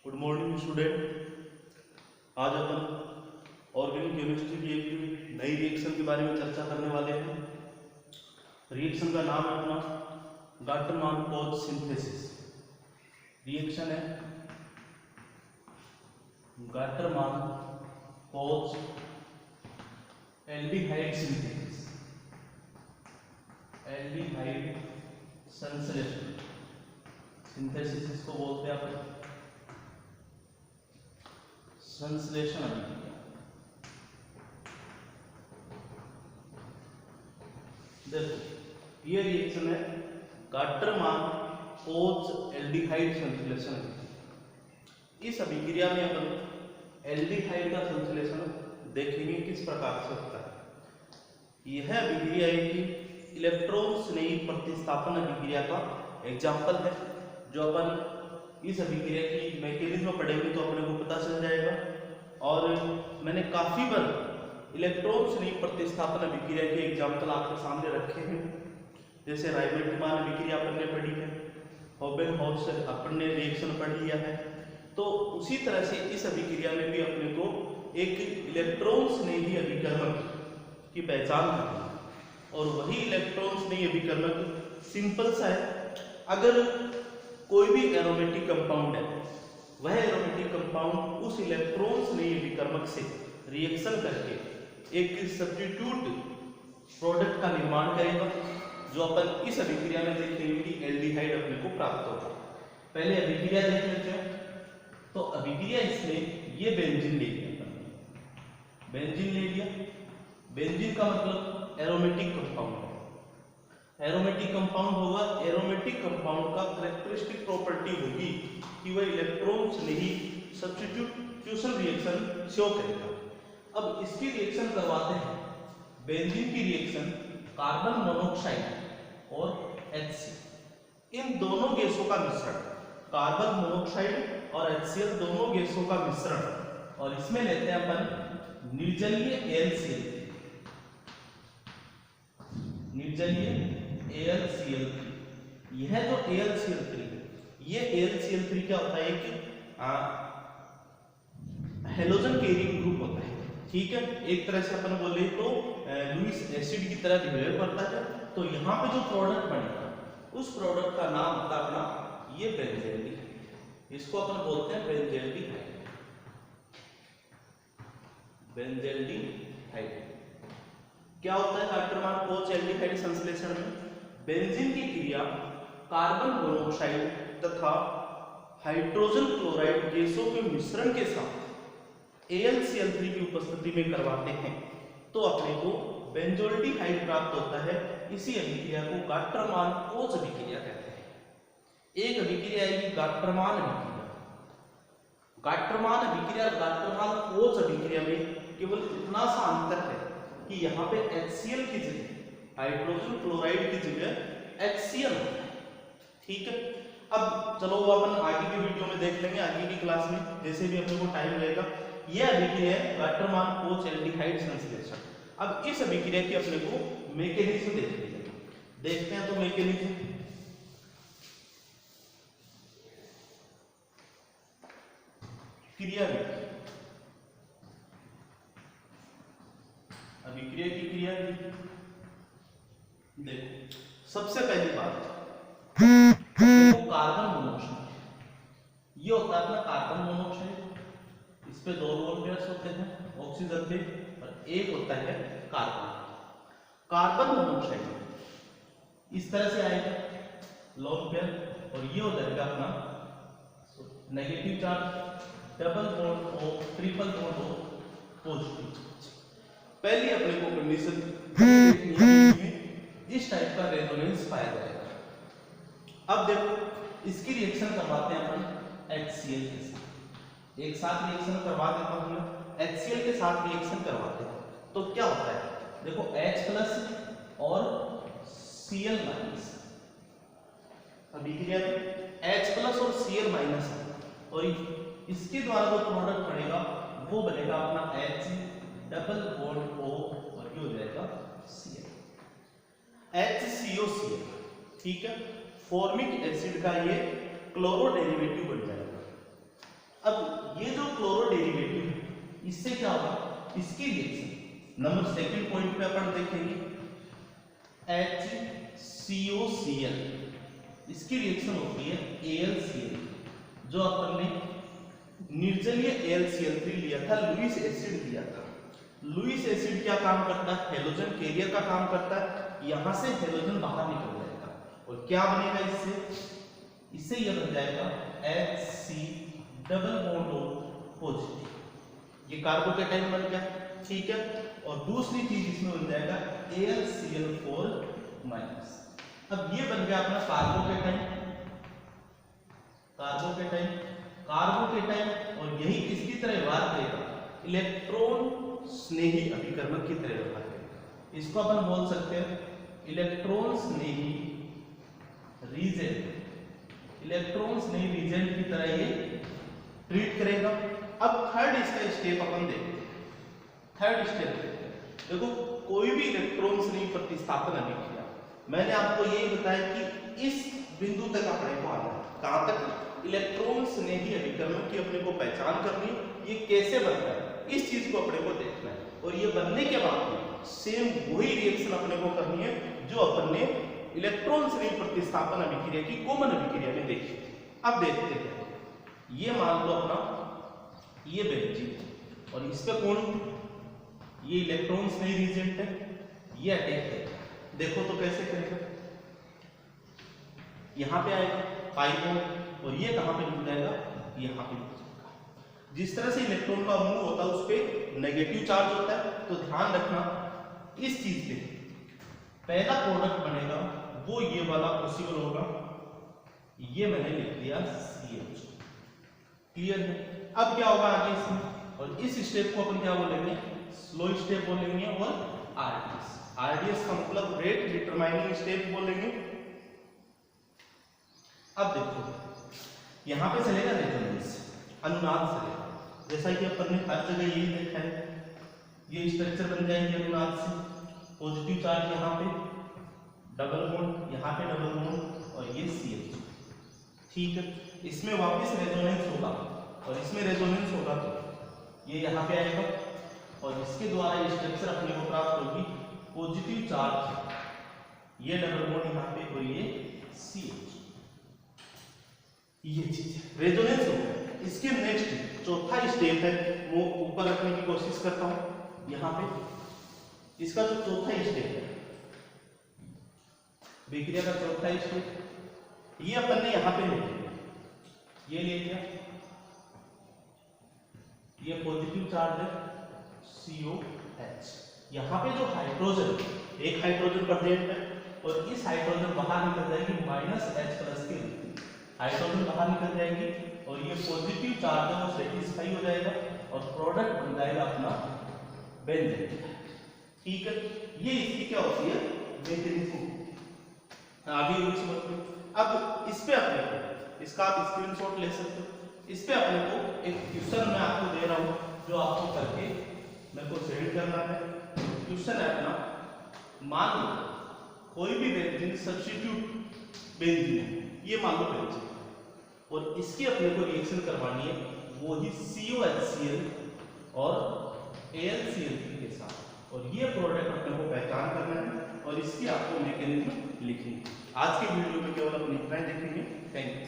Good morning student. आज अपन organic chemistry की एक नई रिएक्शन के बारे में चर्चा करने वाले हैं। रिएक्शन का नाम है अपना गाटरमान-कोच सिंथेसिस। रिएक्शन है गाटरमान-कोच एल्डिहाइड सिंथेसिस, एल्डिहाइड संश्लेषण। सिंथेसिस इसको बोलते हैं अपन संश्लेषण अभिक्रिया। देखो ये रिएक्शन है गाटरमान-कोच एल्डिहाइड संश्लेषण। इस अभिक्रिया में अपन एल्डिहाइड का संश्लेषण देखेंगे किस प्रकार से होता है। यह अभिक्रिया एक इलेक्ट्रॉन स्नेही प्रतिस्थापन अभिक्रिया का एग्जाम्पल है। जो अपन इस अभिक्रिया की मैकेनिज्म पढ़ेंगे तो अपने को पता चल जाएगा। और मैंने काफ़ी बार इलेक्ट्रॉन स्नेही प्रतिस्थापन अभिक्रिया के एग्जाम्पल आपके सामने रखे हैं। जैसे राइबर्ट-टीमान अभिक्रिया अपन ने पढ़ी है, हॉबेनहॉफ से अपन ने रिएक्शन पढ़ लिया है। तो उसी तरह से इस अभिक्रिया में भी अपने को एक इलेक्ट्रॉन स्नेही अभिकर्मक की पहचान करनी है। और वही इलेक्ट्रॉन स्नेही अभिकर्मक सिंपल सा है। अगर कोई भी एरोमेटिक कंपाउंड है, वह एरोमेटिक कंपाउंड उस इलेक्ट्रॉन स्नेही अभिकर्मक से रिएक्शन करके एक सब्स्टिट्यूट प्रोडक्ट का निर्माण करेगा, जो अपन इस अभिक्रिया में देखेंगे कि एल्डिहाइड अपने को प्राप्त होगा। पहले अभिक्रिया देख लेते हैं। तो अभिक्रिया इसमें ये बेंजीन ले लिया, बेंजीन ले लिया। बेंजीन का मतलब एरोमेटिक कंपाउंड है। एरोमेटिक कंपाउंड होगा, एरोमेटिक कंपाउंड का कैरेक्टरिस्टिक प्रॉपर्टी होगी कि वह इलेक्ट्रॉन स्नेही सब्स्टिट्यूशन रिएक्शन शो करेगा। अब इसकी रिएक्शन करवाते हैं। बेंजीन की रिएक्शन कार्बन मोनोऑक्साइड और HCl, इन दोनों गैसों का मिश्रण, कार्बन मोनोऑक्साइड और HCl दोनों गैसों का मिश्रण, और इसमें लेते हैं अपन निर्जलीय AlCl, निर्जलीय AlCl3। यह जो AlCl3 है, ये AlCl3 क्या होता है कि हेलोजन कैरिंग ग्रुप होता है। ठीक है, एक तरह से अपन बोले तो लुईस एसिड की तरह बिहेव करता है। तो यहाँ पे जो प्रोडक्ट बनेगा उस प्रोडक्ट का नाम होता है अपना ये बेंजेल्डिहाइड। इसको अपन बोलते हैं बेंजेल्डिहाइड, बेंजेल्डिहाइड। क्या होता है गाटरमान-कोच एल्डिहाइड संश्लेषण में? बेंजीन की क्रिया कार्बन मोनोऑक्साइड तथा हाइड्रोजन क्लोराइड गैसों के मिश्रण के साथ AlCl3 की उपस्थिति में करवाते हैं, तो अपने को बेंजोल्डिहाइड प्राप्त होता है। इसी अभिक्रिया को गाटरमान-कोच अभिक्रिया कहते हैं। एक अभिक्रिया है गाटरमान अभिक्रिया। गाटरमान अभिक्रिया गाटरमान-कोच अभिक्रिया में केवल इतना सा अंतर है कि यहाँ पे HCl की जगह हाइड्रोजन क्लोराइड की जगह HCl होता है। ठीक है, अब चलो वो अपन आगे की वीडियो में देख लेंगे, आगे की क्लास में, जैसे भी अपने को टाइम रहेगा। यह अभिक्रिया है गाटरमान-कोच एल्डिहाइड संश्लेषण। अब इस अभिक्रिया की अपने को मैकेनिज्म देखते हैं। तो मैकेनिज्म क्रिया अभिक्रिया की क्रिया देखो। सबसे पहली बात तो कार्बन मोनोऑक्साइड, ये होता है अपना कार्बन मोनोऑक्साइड। इस पे दो लोन पेयर्स होते हैं ऑक्सीजन पे, और एक होता है कार्बन। कार्बन मोनोऑक्साइड इस तरह से आएगा लोन पेयर, और ये हो जाएगा अपना negative charge, double bond O, triple bond O, positive. पहली अपने को कंडीशन इस टाइप का रेजोनेंस पाया जाएगा। अब देखो इसकी रिएक्शन करवाते हैं अपन HCl के साथ। एक साथ रिएक्शन करवा देता हूं मैं, HCl के साथ रिएक्शन करवाते हैं तो क्या होता है? देखो H+ और Cl-, अभिक्रिया में H+ और Cl- है, और इसके द्वारा जो प्रोडक्ट बनेगा वो बनेगा अपना H डबल बॉन्ड O, और ये हो जाएगा Cl, HCOCl। ठीक है, फॉर्मिक एसिड का ये क्लोरो डेरिवेटिव बन जाएगा। अब ये जो क्लोरो डेरिवेटिव है इससे क्या होगा, इसकी रिएक्शन नंबर सेकंड पॉइंट पे अपन देखेंगे HCOCl, इसकी रिएक्शन होती है AlCl, जो अपन ने निर्जलीय AlCl3 लिया था, लुईस एसिड लिया था। लुईस एसिड क्या काम करता है, हेलोजन कैरियर का काम करता है, यहां से हेलोजन बाहर निकल जाएगा और क्या बनेगा इससे यह बन जाएगा HC double bond O positive, ये कार्बोकेटाइन बन गया, ठीक है। और दूसरी चीज इसमें बन जाएगा AlCl4 माइनस। अब ये बन गया अपना कार्बोकेटाइन और यही किसकी तरह व्यवहार करेगा, इलेक्ट्रॉन स्नेही अभिकर्मक की तरह व्यवहार करेगा। इसको अपन बोल सकते हैं इलेक्ट्रॉन स्नेही रीजेंट की तरह ये ट्रीट करेगा। अब थर्ड इसका स्टेप अपन देखते हैं। थर्ड स्टेप देखो, कोई भी इलेक्ट्रॉन स्नेही प्रतिस्थापन अभिक्रिया, मैंने आपको यही बताया कि इस बिंदु तक अपने को आना है, कहां तक, इलेक्ट्रॉन स्नेही अभिकर्मक की अपने को पहचान करनी, ये कैसे बनता है इस चीज को अपने को देखना है। और ये बनने के बाद में सेम वही रिएक्शन अपने को करनी है जो अपन ने इलेक्ट्रॉन स्नेही प्रतिस्थापन अभिक्रिया की कॉमन अभिक्रिया में देखी थी। अब देखते हैं, ये मान लो अपना ये बेंजीन और इस पे कौन, ये इलेक्ट्रॉन स्नेही रीजेंट है, ये अटैक है, देखो तो कैसे करेगा, यहां पे आएगा पाई बॉन्ड और ये कहां पे जुड़ जाएगा, यहां पे जुड़ जाएगा। जिस तरह से इलेक्ट्रॉन का मूव होता है उस पे नेगेटिव चार्ज होता है, तो ध्यान रखना इस चीज पे पहला प्रोडक्ट बनेगा वो ये वाला पॉसिबल होगा, ये मैंने लिख दिया CH, क्लियर है। अब क्या होगा आगे इसमें, और इस स्टेप को अपन क्या बोलेंगे, स्लो स्टेप बोलेंगे और RDS का मतलब रेट डिटरमाइनिंग स्टेप बोलेंगे। अब देखो यहां पे चलेगा रेजोनेंस, अनुनाद चलेगा, जैसा कि अपन ने हर जगह यही देखा है, ये स्ट्रक्चर बन जाएंगे अनुनाद से, पॉजिटिव चार्ज यहाँ पे डबल बॉन्ड, यहाँ पे डबल बॉन्ड और ये CH, ठीक है। इसमें वापस रेजोनेंस होगा और इसमें रेजोनेंस होगा तो ये यहाँ पे आएगा और इसके द्वारा ये स्ट्रक्चर अपने को प्राप्त होगी, पॉजिटिव चार्ज, ये डबल बॉन्ड यहाँ पे और ये CH, ये चीज रेजोनेंस हो गया। इसके नेक्स्ट चौथा स्टेप है, वो ऊपर रखने की कोशिश करता हूं, यहां पे इसका जो चौथा स्टेप है विक्रिया का चौथा स्टेप, ये अपन ने यहां पे ले लिया, ये ले लिया, ये पॉजिटिव चार्ज है COH, यहां पे जो हाइड्रोजन, एक हाइड्रोजन प्रेजेंट है और इस हाइड्रोजन बाहर निकल जाएगी -H+ के, हाइड्रोजन बाहर निकल जाएगी और ये पॉजिटिव चार्ज है वो सेटिस्फाई हो जाएगा और प्रोडक्ट बन जाएगा अपना बेंजीन, ठीक है। ये इसकी क्या होती है, मैकेनिज्म, आगे यूज करते हैं। अब इस पे अपने को, इसका आप स्क्रीनशॉट ले सकते हो, इस पे अपने को एक क्वेश्चन मैं आपको दे रहा हूं जो आपको करके मेरे को सेंड करना है। क्वेश्चन है अपना, मान लो कोई भी बेंजीन सब्स्टिट्यूट बेंजीन है, ये मान लो बेंजीन, और इसकी अपने को रिएक्शन करवानी है वो ही COHCl और AlCl3 के साथ, और ये प्रोडक्ट अपने को पहचान करना है और इसकी आपको मैकेनिज्म लिखनी है। आज के वीडियो में केवल अपन इतना ही देखेंगे, थैंक यू।